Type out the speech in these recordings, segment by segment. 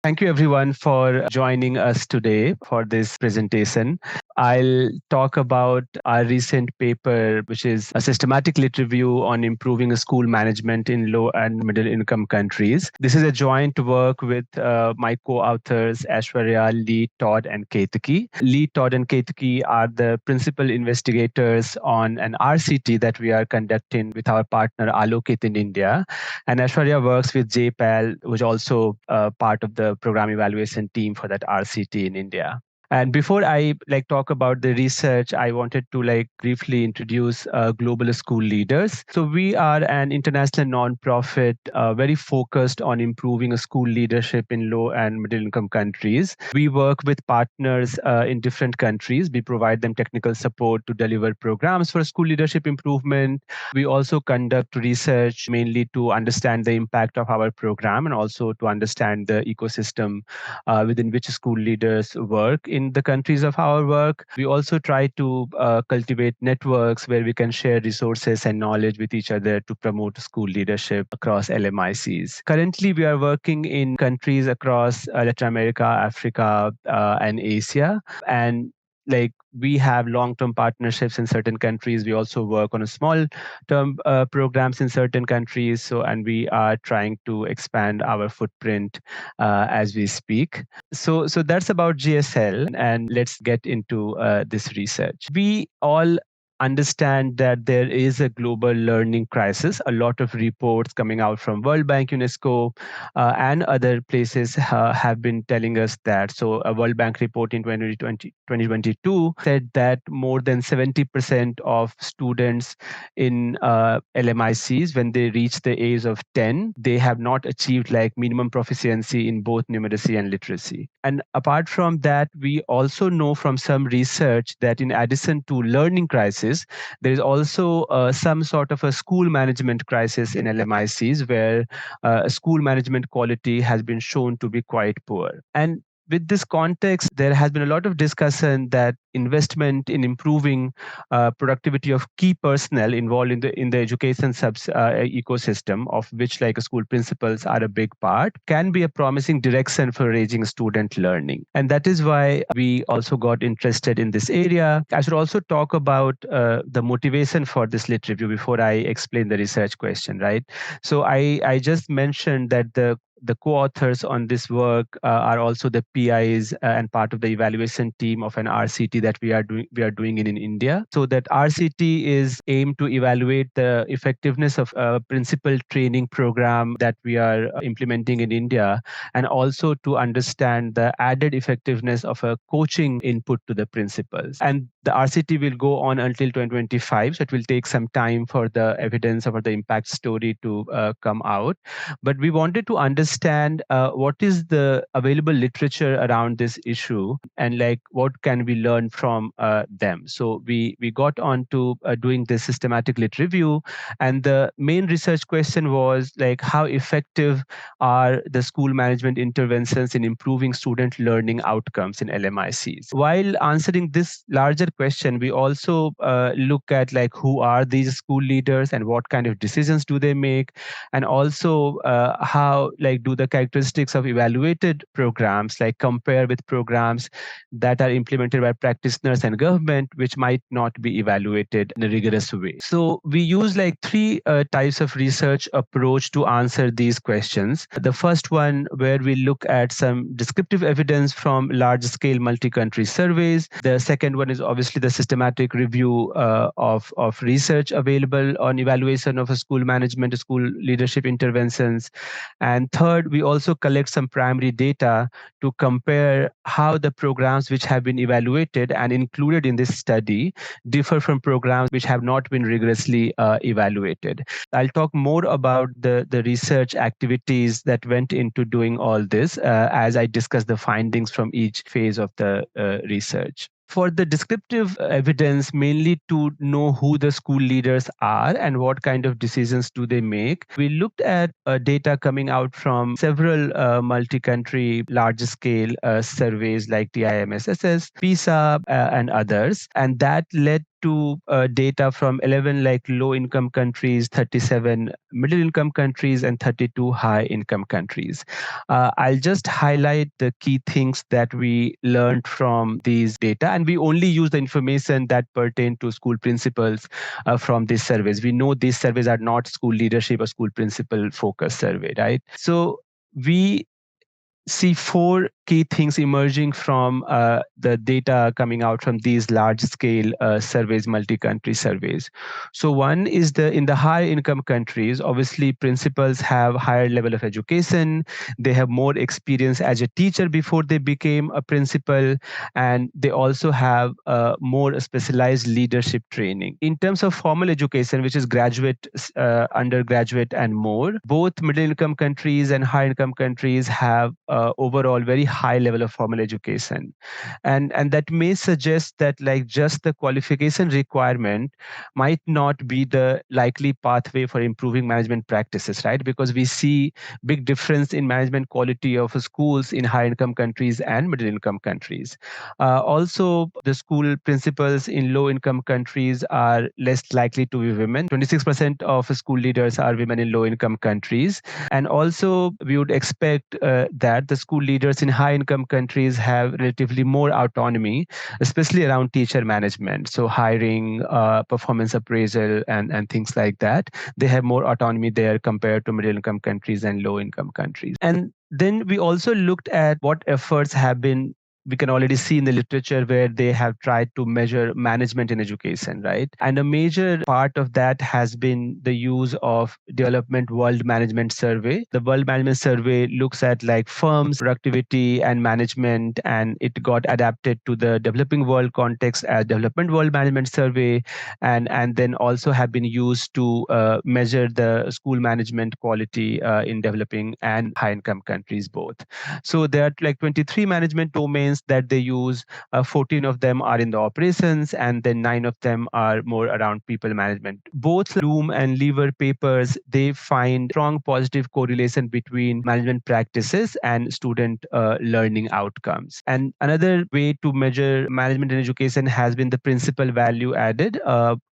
Thank you everyone for joining us today for this presentation. I'll talk about our recent paper, which is a systematic lit review on improving school management in low and middle income countries. This is a joint work with my co-authors Aishwarya, Lee, Todd, and Ketaki. Lee, Todd, and Ketaki are the principal investigators on an RCT that we are conducting with our partner Allocate in India. And Aishwarya works with JPAL, which is also part of the program evaluation team for that RCT in India. And before I talk about the research, I wanted to briefly introduce Global School Leaders. So we are an international nonprofit, very focused on improving school leadership in low and middle income countries. We work with partners in different countries. We provide them technical support to deliver programs for school leadership improvement. We also conduct research mainly to understand the impact of our program and also to understand the ecosystem within which school leaders work in the countries of our work. We also try to cultivate networks where we can share resources and knowledge with each other to promote school leadership across LMICs. Currently, we are working in countries across Latin America, Africa, and Asia. And we have long-term partnerships in certain countries. We also work on a small-term programs in certain countries. And we are trying to expand our footprint as we speak. So that's about GSL, and let's get into this research. We all understand that there is a global learning crisis. A lot of reports coming out from World Bank, UNESCO, and other places have been telling us that. So a World Bank report in 2022 said that more than 70% of students in LMICs, when they reach the age of 10, they have not achieved minimum proficiency in both numeracy and literacy. And apart from that, we also know from some research that in addition to learning crisis, there is also some sort of a school management crisis in LMICs where school management quality has been shown to be quite poor. And with this context, there has been a lot of discussion that investment in improving productivity of key personnel involved in the education ecosystem, of which school principals are a big part, can be a promising direction for raising student learning. And that is why we also got interested in this area. I should also talk about the motivation for this lit review before I explain the research question, right? So I just mentioned that the co-authors on this work are also the PIs and part of the evaluation team of an RCT that we are doing in India. So that RCT is aimed to evaluate the effectiveness of a principal training program that we are implementing in India, and also to understand the added effectiveness of a coaching input to the principals. And the RCT will go on until 2025, so it will take some time for the evidence or the impact story to come out. But we wanted to understand what is the available literature around this issue, and what can we learn from them. So we got on to doing this systematic lit review, and the main research question was how effective are the school management interventions in improving student learning outcomes in LMICs. While answering this larger question, we also look at who are these school leaders and what kind of decisions do they make, and also how do the characteristics of evaluated programs compare with programs that are implemented by practitioners and government, which might not be evaluated in a rigorous way. So we use three types of research approach to answer these questions. The first one, where we look at some descriptive evidence from large-scale multi-country surveys. The second one is obviously the systematic review of research available on evaluation of a school management, school leadership interventions. And third, we also collect some primary data to compare how the programs which have been evaluated and included in this study differ from programs which have not been rigorously evaluated. I'll talk more about the research activities that went into doing all this as I discuss the findings from each phase of the research. For the descriptive evidence, mainly to know who the school leaders are and what kind of decisions do they make, we looked at data coming out from several multi-country large-scale surveys like TIMSSS, PISA, and others. And that led to data from 11 like low-income countries, 37 middle-income countries, and 32 high-income countries. I'll just highlight the key things that we learned from these data, and we only use the information that pertain to school principals from these surveys. We know these surveys are not school leadership or school principal focused survey, right? So we see four key things emerging from the data coming out from these large-scale surveys, multi-country surveys. So one is in the high-income countries, obviously principals have higher level of education, they have more experience as a teacher before they became a principal, and they also have more specialized leadership training. In terms of formal education, which is graduate, undergraduate, and more, both middle-income countries and high-income countries have overall very high level of formal education, and that may suggest that like just the qualification requirement might not be the likely pathway for improving management practices, right? Because we see big difference in management quality of schools in high income countries and middle income countries. Also, the school principals in low income countries are less likely to be women. 26% of school leaders are women in low income countries, and also we would expect that the school leaders in high income countries have relatively more autonomy, especially around teacher management. So hiring, performance appraisal, and things like that. They have more autonomy there compared to middle income countries and low income countries. And then we also looked at what efforts have been, we can already see in the literature where they have tried to measure management in education, right? And a major part of that has been the use of Development World Management Survey. The World Management Survey looks at like firms, productivity and management, and it got adapted to the developing world context as Development World Management Survey, and then also have been used to measure the school management quality in developing and high income countries both. So there are like 23 management domains that they use. 14 of them are in the operations, and then 9 of them are more around people management. Both Bloom and Lever papers, they find strong positive correlation between management practices and student learning outcomes. And another way to measure management in education has been the principal value added.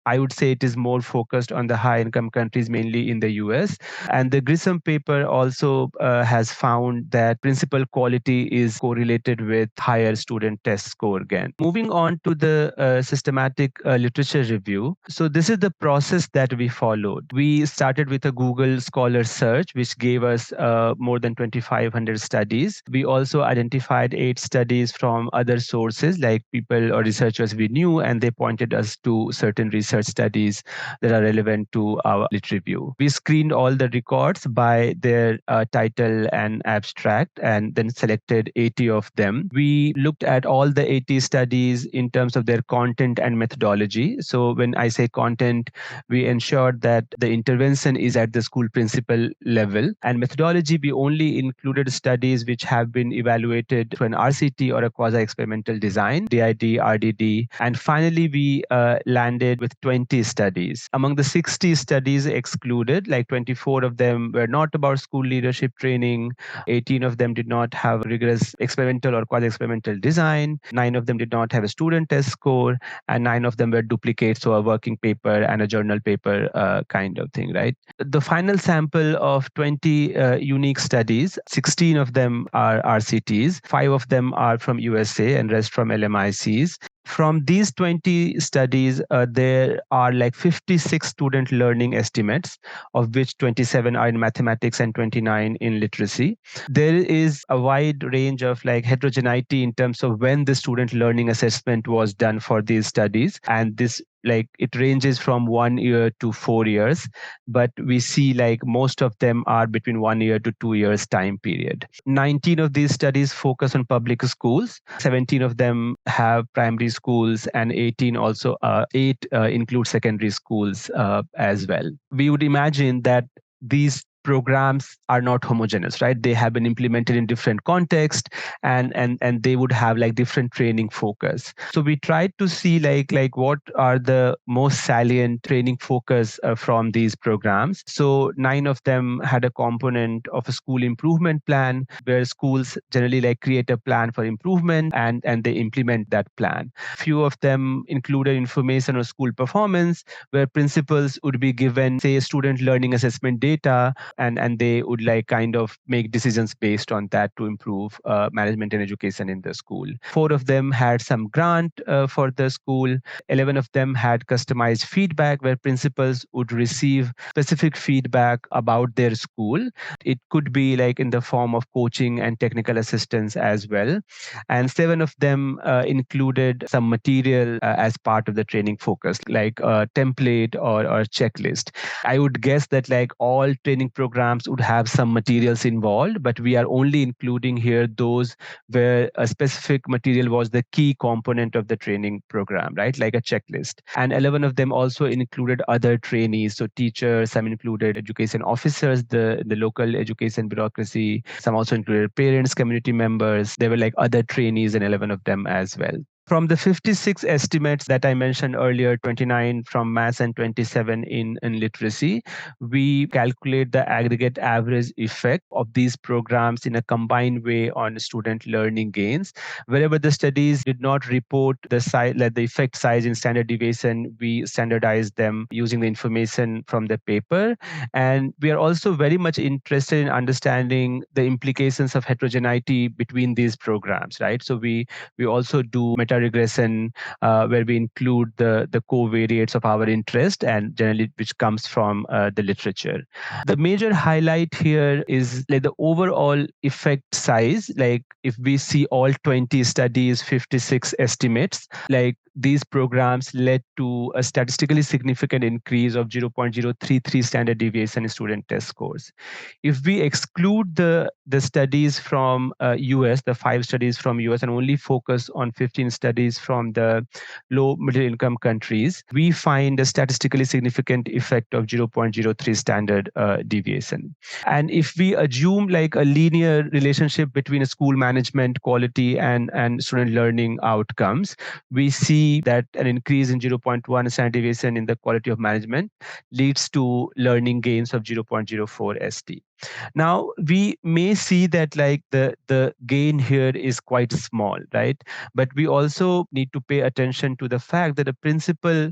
I would say it is more focused on the high income countries, mainly in the US. And the Grissom paper also has found that principal quality is correlated with higher student test score again. Moving on to the systematic literature review. So this is the process that we followed. We started with a Google Scholar search, which gave us more than 2,500 studies. We also identified 8 studies from other sources, like people or researchers we knew, and they pointed us to certain research studies that are relevant to our lit review. We screened all the records by their title and abstract, and then selected 80 of them. We looked at all the 80 studies in terms of their content and methodology. So when I say content, we ensured that the intervention is at the school principal level, and methodology, we only included studies which have been evaluated to an RCT or a quasi-experimental design, DID, RDD. And finally, we landed with 20 studies. Among the 60 studies excluded, like 24 of them were not about school leadership training, 18 of them did not have rigorous experimental or quasi-experimental design, 9 of them did not have a student test score, and 9 of them were duplicates, so a working paper and a journal paper kind of thing, right? The final sample of 20 unique studies, 16 of them are RCTs, 5 of them are from USA and rest from LMICs. From these 20 studies, there are like 56 student learning estimates, of which 27 are in mathematics and 29 in literacy. There is a wide range of like heterogeneity in terms of when the student learning assessment was done for these studies. And this, like, it ranges from 1 year to 4 years, but we see like most of them are between 1 year to 2 years time period. 19 of these studies focus on public schools, 17 of them have primary schools, and 18 also 8 include secondary schools as well. We would imagine that these programs are not homogeneous, right? They have been implemented in different contexts, and they would have like different training focus. So we tried to see like what are the most salient training focus from these programs. So 9 of them had a component of a school improvement plan, where schools generally like create a plan for improvement, and they implement that plan. Few of them included information on school performance, where principals would be given, say, student learning assessment data, and they would like kind of make decisions based on that to improve management and education in the school. 4 of them had some grant for the school. 11 of them had customized feedback, where principals would receive specific feedback about their school. It could be like in the form of coaching and technical assistance as well. And 7 of them included some material as part of the training focus, like a template or checklist. I would guess that like all training programs would have some materials involved, but we are only including here those where a specific material was the key component of the training program, right? Like a checklist. And 11 of them also included other trainees, so teachers, some included education officers, the local education bureaucracy, some also included parents, community members. There were like other trainees and 11 of them as well. From the 56 estimates that I mentioned earlier, 29 from maths and 27 in literacy, we calculate the aggregate average effect of these programs in a combined way on student learning gains. Wherever the studies did not report the size, like the effect size in standard deviation, we standardized them using the information from the paper. And we are also very much interested in understanding the implications of heterogeneity between these programs, right? So we also do meta regression where we include the covariates of our interest, and generally which comes from the literature. The major highlight here is like the overall effect size. Like if we see all 20 studies, 56 estimates, like these programs led to a statistically significant increase of 0.033 standard deviation in student test scores. If we exclude the studies from US, the 5 studies from US, and only focus on 15 studies from the low middle income countries, we find a statistically significant effect of 0.03 standard deviation. And if we assume like a linear relationship between a school management quality and student learning outcomes, we see that an increase in 0.1 standard deviation in the quality of management leads to learning gains of 0.04 ST. Now, we may see that like the gain here is quite small, right? But we also need to pay attention to the fact that the principal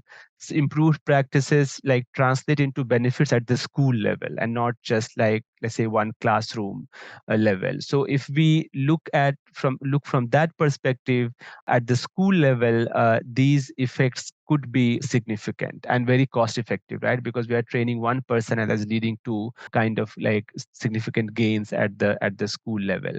improved practices like translate into benefits at the school level, and not just like, let's say, one classroom level. So if we look from that perspective at the school level, these effects could be significant and very cost effective, right? Because we are training one person and that's leading to kind of like significant gains at the school level.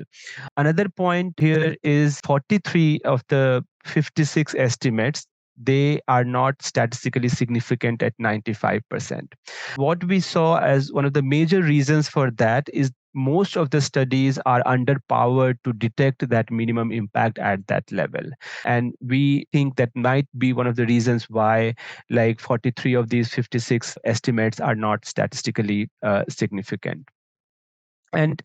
Another point here is 43 of the 56 estimates, they are not statistically significant at 95%. What we saw as one of the major reasons for that is most of the studies are underpowered to detect that minimum impact at that level. And we think that might be one of the reasons why like 43 of these 56 estimates are not statistically significant. And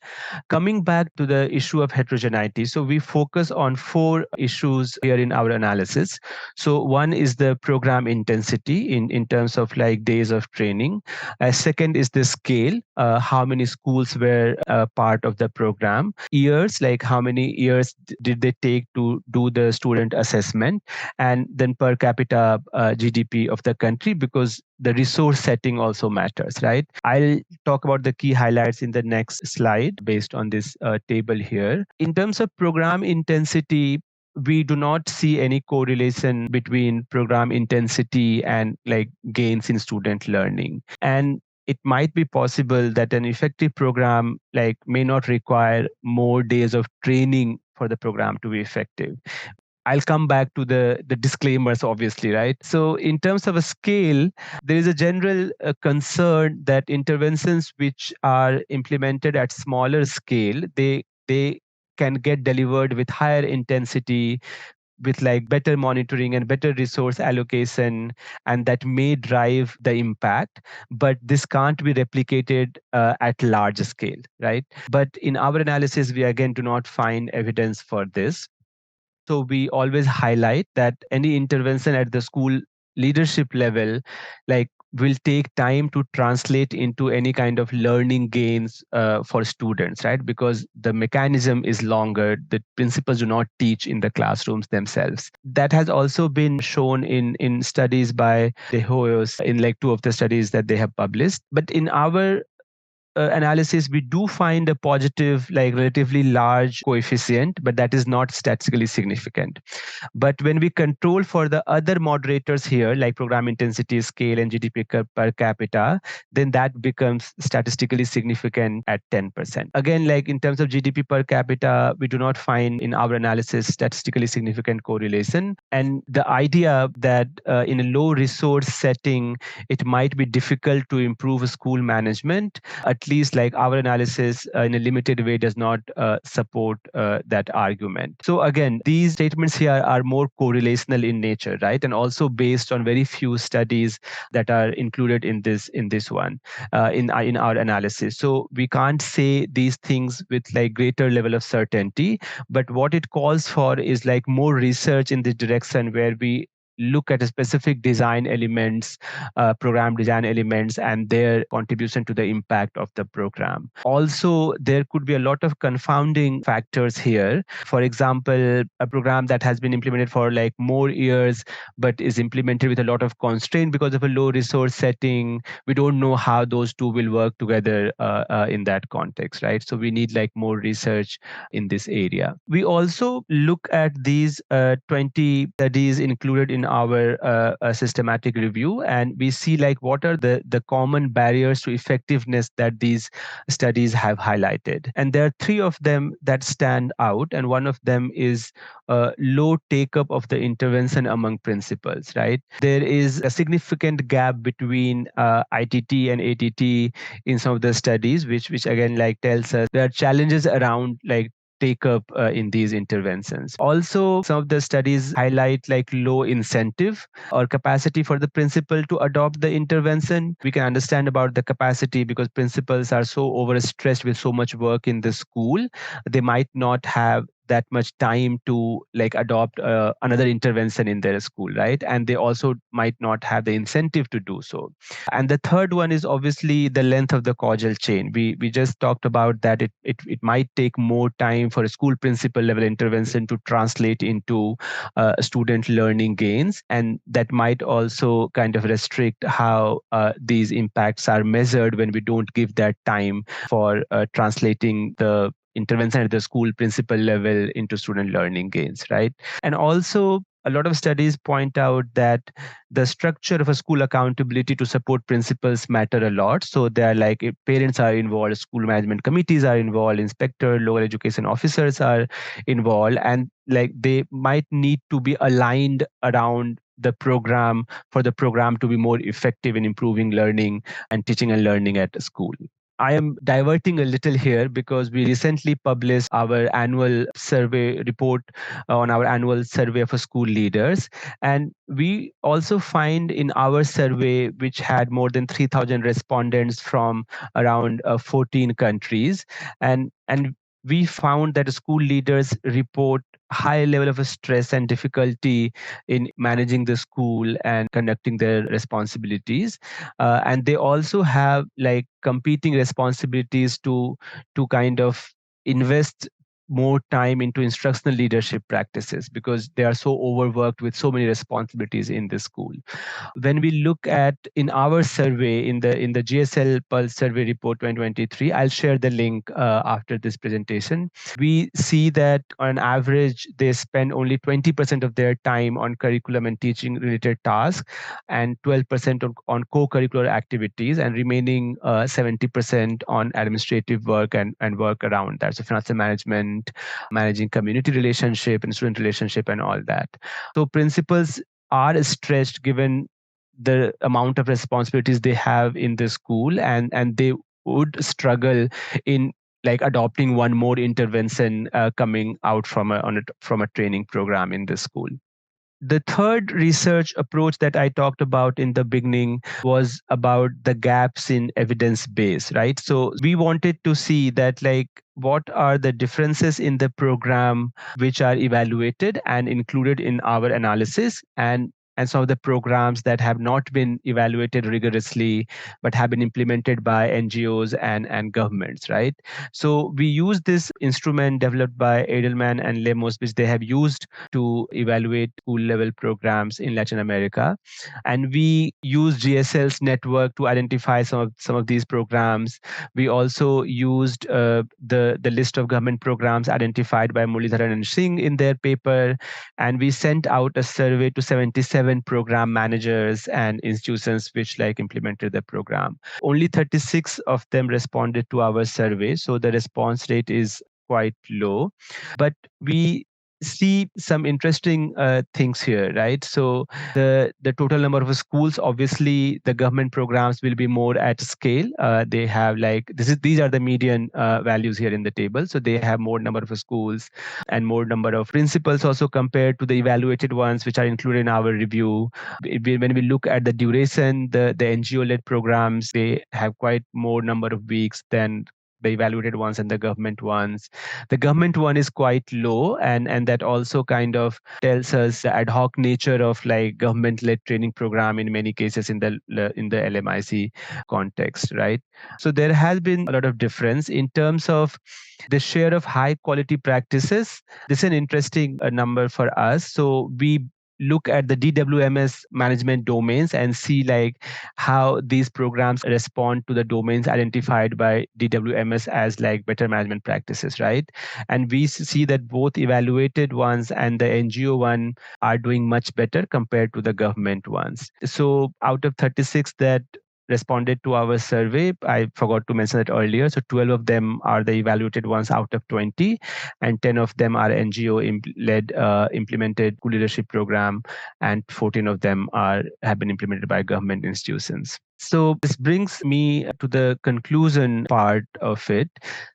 coming back to the issue of heterogeneity, so we focus on 4 issues here in our analysis. So one is the program intensity in terms of like days of training. Second is the scale, how many schools were part of the program. Years, like how many years did they take to do the student assessment. And then per capita GDP of the country, because the resource setting also matters, right? I'll talk about the key highlights in the next slide based on this table here. In terms of program intensity, we do not see any correlation between program intensity and like gains in student learning. And it might be possible that an effective program like may not require more days of training for the program to be effective. I'll come back to the disclaimers, obviously, right? So, in terms of a scale, there is a general concern that interventions which are implemented at smaller scale, they can get delivered with higher intensity with like better monitoring and better resource allocation, and that may drive the impact, but this can't be replicated at large scale, right? But in our analysis, we again do not find evidence for this. So we always highlight that any intervention at the school leadership level, like, will take time to translate into any kind of learning gains for students, right? Because the mechanism is longer. The principals do not teach in the classrooms themselves. That has also been shown in studies by De Hoyos, in like two of the studies that they have published. But in our analysis, we do find a positive, like relatively large coefficient, but that is not statistically significant. But when we control for the other moderators here, like program intensity scale and GDP per capita, then that becomes statistically significant at 10%. Again, like in terms of GDP per capita, we do not find in our analysis statistically significant correlation. And the idea that in a low resource setting, it might be difficult to improve school management, at least like our analysis in a limited way does not support that argument. So again, these statements here are more correlational in nature, right? And also based on very few studies that are included in this one in our analysis. So we can't say these things with like greater level of certainty, but what it calls for is like more research in this direction, where we look at a specific design elements, program design elements, and their contribution to the impact of the program. Also, there could be a lot of confounding factors here. For example, a program that has been implemented for like more years, but is implemented with a lot of constraint because of a low resource setting. We don't know how those two will work together in that context, right? So we need like more research in this area. We also look at these 20 studies included in our systematic review, and we see like what are the common barriers to effectiveness that these studies have highlighted. And there are three of them that stand out, and one of them is low take-up of the intervention among principals, right? There is a significant gap between ITT and ATT in some of the studies, which again like tells us there are challenges around like take up in these interventions. Also, some of the studies highlight like low incentive or capacity for the principal to adopt the intervention. We can understand about the capacity because principals are so overstressed with so much work in the school. They might not have that much time to like adopt another intervention in their school, right? And they also might not have the incentive to do so. And the third one is obviously the length of the causal chain. We just talked about that it might take more time for a school principal level intervention to translate into student learning gains, and that might also kind of restrict how these impacts are measured when we don't give that time for translating the intervention at the school principal level into student learning gains, right? And also, a lot of studies point out that the structure of a school accountability to support principals matter a lot. So they are like, if parents are involved, school management committees are involved, inspector, local education officers are involved, and like they might need to be aligned around the program for the program to be more effective in improving learning and teaching and learning at a school. I am diverting a little here because we recently published our annual survey report on our annual survey of school leaders. And we also find in our survey, which had more than 3,000 respondents from around 14 countries, and we found that school leaders report high level of stress and difficulty in managing the school and conducting their responsibilities, and they also have like competing responsibilities to kind of invest more time into instructional leadership practices because they are so overworked with so many responsibilities in the school. When we look at in our survey in the GSL Pulse Survey Report 2023, I'll share the link after this presentation. We see that on average they spend only 20% of their time on curriculum and teaching related tasks, and 12% on co-curricular activities, and remaining 70% on administrative work and work around that. So financial management, managing community relationship and student relationship and all that. So principals are stretched given the amount of responsibilities they have in the school, and they would struggle in like adopting one more intervention coming out from a training program in the school. The third research approach that I talked about in the beginning was about the gaps in evidence base, right? So we wanted to see that, like, what are the differences in the program which are evaluated and included in our analysis, and some of the programs that have not been evaluated rigorously but have been implemented by NGOs and governments, right? So we use this instrument developed by Edelman and Lemos, which they have used to evaluate school level programs in Latin America. And we use GSL's network to identify some of these programs. We also used the list of government programs identified by Muralidharan and Singh in their paper. And we sent out a survey to 77 program managers and institutions which like implemented the program. Only 36 of them responded to our survey. So the response rate is quite low. But we see some interesting things here, right? So the total number of schools, obviously, the government programs will be more at scale. They have like these are the median values here in the table. So they have more number of schools and more number of principals also compared to the evaluated ones, which are included in our review. When we look at the duration, the NGO-led programs, they have quite more number of weeks than the evaluated ones and the government ones. The government one is quite low, and that also kind of tells us the ad hoc nature of like government-led training program in many cases in the LMIC context, right? So there has been a lot of difference in terms of the share of high quality practices. This is an interesting number for us. So we look at the DWMS management domains and see like how these programs respond to the domains identified by DWMS as like better management practices, right? And we see that both evaluated ones and the NGO one are doing much better compared to the government ones. So out of 36 that responded to our survey, I forgot to mention that earlier. So 12 of them are the evaluated ones out of 20, and 10 of them are NGO-led implemented school leadership program, and 14 of them have been implemented by government institutions. So this brings me to the conclusion part of it.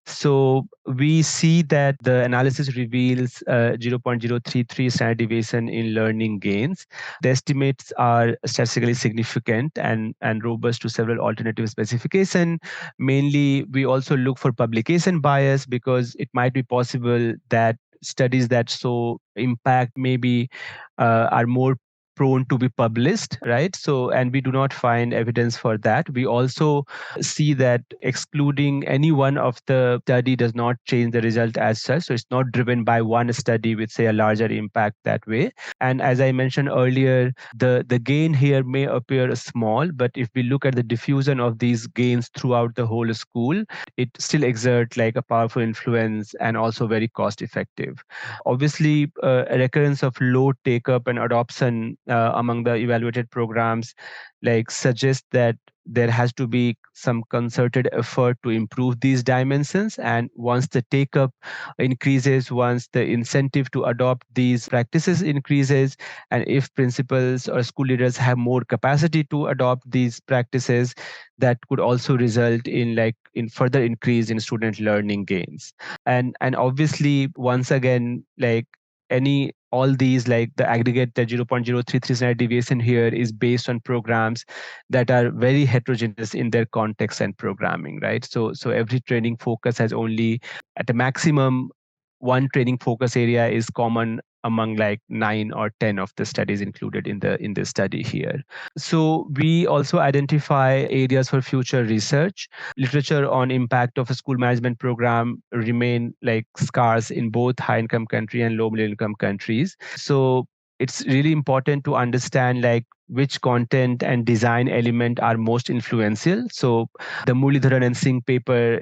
So we see that the analysis reveals 0.033 standard deviation in learning gains. The estimates are statistically significant and robust to several alternative specifications. Mainly, we also look for publication bias because it might be possible that studies that show impact maybe are more prone to be published, right? So, and we do not find evidence for that. We also see that excluding any one of the study does not change the result as such. So it's not driven by one study with, say, a larger impact that way. And as I mentioned earlier, the gain here may appear small, but if we look at the diffusion of these gains throughout the whole school, it still exerts like a powerful influence and also very cost effective. Obviously, a recurrence of low take up and adoption among the evaluated programs like suggest that there has to be some concerted effort to improve these dimensions. And once the take up increases, once the incentive to adopt these practices increases, and if principals or school leaders have more capacity to adopt these practices, that could also result in like in further increase in student learning gains. And obviously, once again, like any all these like the aggregate the 0.033 standard deviation here is based on programs that are very heterogeneous in their context and programming, right? So every training focus has only at a maximum one training focus area is common among like 9 or 10 of the studies included in the study here. So we also identify areas for future research. Literature on impact of a school management program remain like scarce in both high income country and low middle income countries. So it's really important to understand like which content and design element are most influential. So the Muralidharan and Singh paper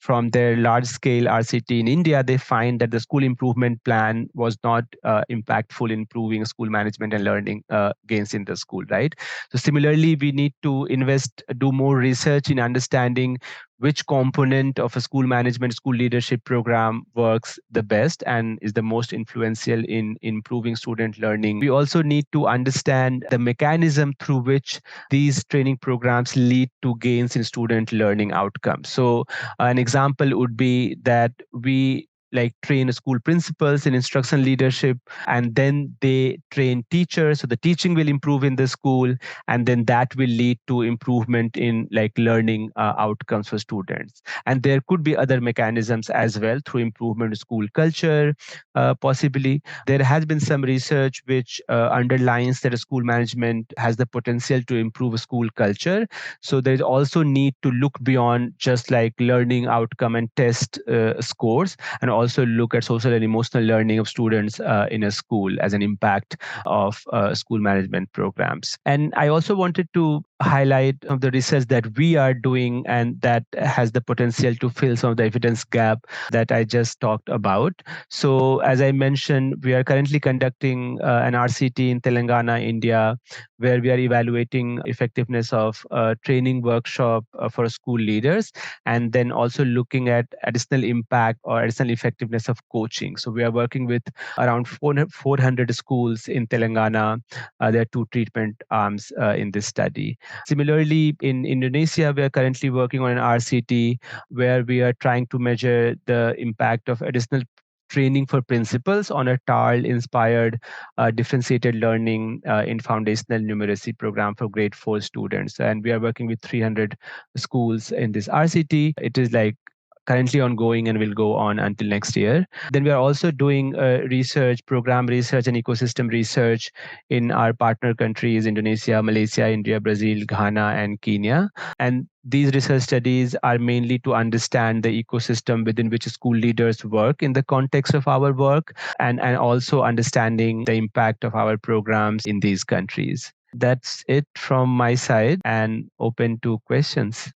from their large scale RCT in India, they find that the school improvement plan was not impactful in improving school management and learning gains in the school, right? So similarly, we need to do more research in understanding which component of a school management, school leadership program works the best and is the most influential in improving student learning. We also need to understand the mechanism through which these training programs lead to gains in student learning outcomes. So an example would be that we train school principals in instruction leadership, and then they train teachers, so the teaching will improve in the school, and then that will lead to improvement in learning outcomes for students. And there could be other mechanisms as well, through improvement in school culture, possibly. There has been some research which underlines that a school management has the potential to improve a school culture. So there's also need to look beyond just learning outcome and test scores, and also look at social and emotional learning of students in a school as an impact of school management programs. And I also wanted to highlight some of the research that we are doing and that has the potential to fill some of the evidence gap that I just talked about. So as I mentioned, we are currently conducting an RCT in Telangana, India, where we are evaluating effectiveness of training workshop for school leaders, and then also looking at additional impact or additional effectiveness of coaching. So we are working with around 400 schools in Telangana. There are two treatment arms in this study. Similarly, in Indonesia, we are currently working on an RCT where we are trying to measure the impact of additional training for principals on a TARL-inspired differentiated learning in foundational numeracy program for grade 4 students. And we are working with 300 schools in this RCT. It is currently ongoing and will go on until next year. Then we are also doing research, program research and ecosystem research in our partner countries, Indonesia, Malaysia, India, Brazil, Ghana, and Kenya. And these research studies are mainly to understand the ecosystem within which school leaders work in the context of our work, and also understanding the impact of our programs in these countries. That's it from my side, and open to questions.